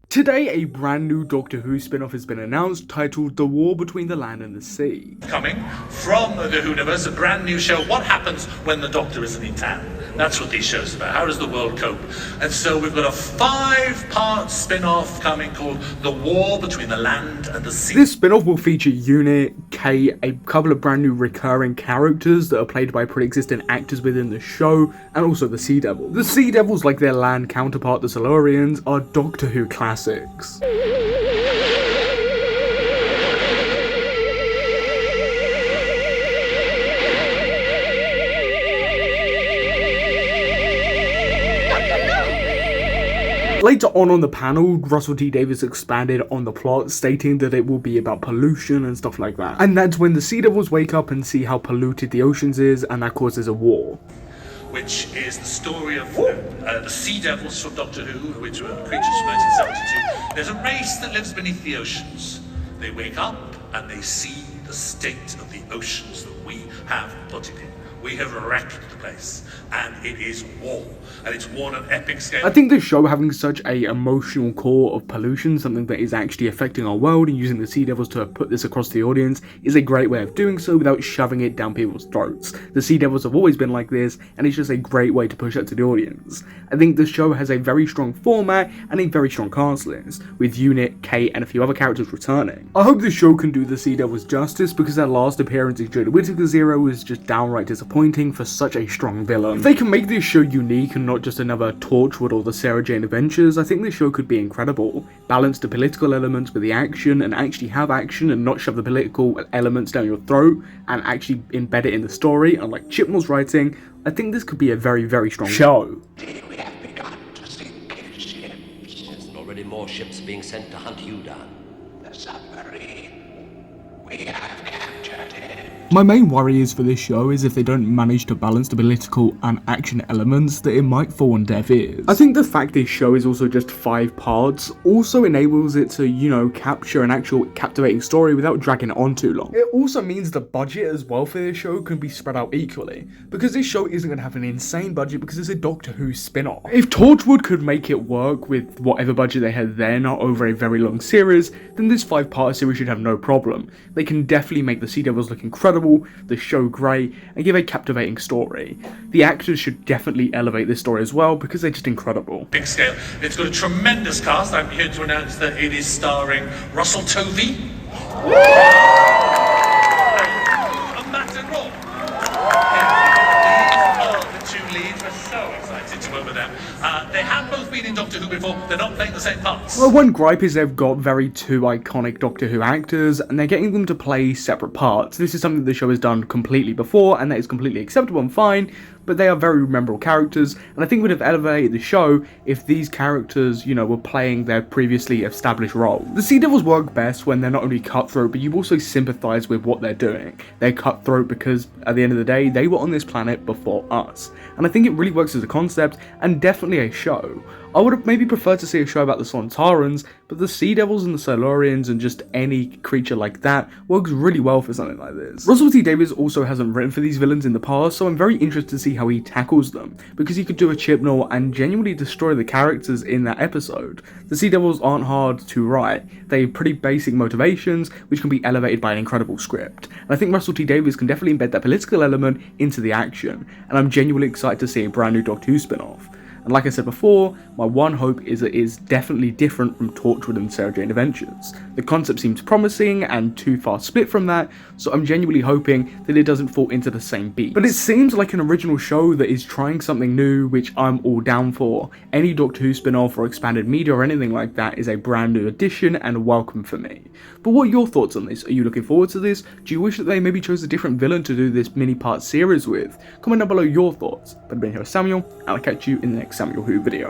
Today, a brand new Doctor Who spin-off has been announced titled The War Between the Land and the Sea. Coming from the Whoniverse, a brand new show. What happens when the Doctor isn't in town? That's what these shows are about. How does the world cope? And so we've got a 5-part spin-off coming called The War Between the Land and the Sea. This spin-off will feature Unit, Kate, a couple of brand new recurring characters that are played by pre-existing actors within the show, and also the Sea Devils. The Sea Devils, like their land counterpart, the Silurians, are Doctor Who classics. Later on the panel, Russell T Davies expanded on the plot, stating that it will be about pollution and stuff like that. And that's when the Sea Devils wake up and see how polluted the oceans is, and that causes a war. Which is the story of the Sea Devils from Doctor Who, which were creatures from 1972. There's a race that lives beneath the oceans. They wake up and they see the state of the oceans that we have put it in. We have wrecked the place, and it is war, and it's war on an epic scale. I think the show having such a emotional core of pollution, something that is actually affecting our world, and using the Sea Devils to put this across the audience is a great way of doing so without shoving it down people's throats. The Sea Devils have always been like this, and it's just a great way to push that to the audience. I think the show has a very strong format and a very strong cast list, with Unit, Kate, and a few other characters returning. I hope the show can do the Sea Devils justice, because their last appearance in Jodie Whittaker's era was just downright disappointing for such a strong villain. If they can make this show unique and not just another Torchwood or the Sarah Jane Adventures, I think this show could be incredible. Balance the political elements with the action, and actually have action and not shove the political elements down your throat, and actually embed it in the story, unlike Chibnall's writing. I think this could be a very, very strong show. We have begun to sink ships. There's already more ships being sent to hunt you down. The submarine. We have captured it. My main worry is for this show is if they don't manage to balance the political and action elements, that it might fall on deaf ears. I think the fact this show is also just 5 parts also enables it to, capture an actual captivating story without dragging it on too long. It also means the budget as well for this show can be spread out equally, because this show isn't going to have an insane budget because it's a Doctor Who spin-off. If Torchwood could make it work with whatever budget they had then over a very long series, then this 5-part series should have no problem. They can definitely make the Sea Devils look incredible, the show great, and give a captivating story. The actors should definitely elevate this story as well because they're just incredible. Big scale. It's got a tremendous cast. I'm here to announce that it is starring Russell Tovey. Matt and Rob. These are the 2 leads. We're so excited to work with them. They have both been in Doctor Who before. They're not playing the same parts. Well, one gripe is they've got two iconic Doctor Who actors, and they're getting them to play separate parts. This is something the show has done completely before, and that is completely acceptable and fine, but they are very memorable characters, and I think would have elevated the show if these characters, were playing their previously established role. The Sea Devils work best when they're not only cutthroat, but you also sympathise with what they're doing. They're cutthroat because, at the end of the day, they were on this planet before us, and I think it really works as a concept, and definitely a show. I would have maybe preferred to see a show about the Sontarans, but the Sea Devils and the Silurians and just any creature like that works really well for something like this. Russell T Davies also hasn't written for these villains in the past, so I'm very interested to see how he tackles them, because he could do a Chibnall and genuinely destroy the characters in that episode. The Sea Devils aren't hard to write. They have pretty basic motivations, which can be elevated by an incredible script. And I think Russell T Davies can definitely embed that political element into the action, and I'm genuinely excited to see a brand new Doctor Who spin-off. And like I said before, my one hope is it is definitely different from Torchwood and Sarah Jane Adventures. The concept seems promising and too far split from that, so I'm genuinely hoping that it doesn't fall into the same beat. But it seems like an original show that is trying something new, which I'm all down for. Any Doctor Who spin-off or expanded media or anything like that is a brand new addition and welcome for me. But what are your thoughts on this? Are you looking forward to this? Do you wish that they maybe chose a different villain to do this mini-part series with? Comment down below your thoughts. But I've been here with Samuel, and I'll catch you in the next Samuel Who video.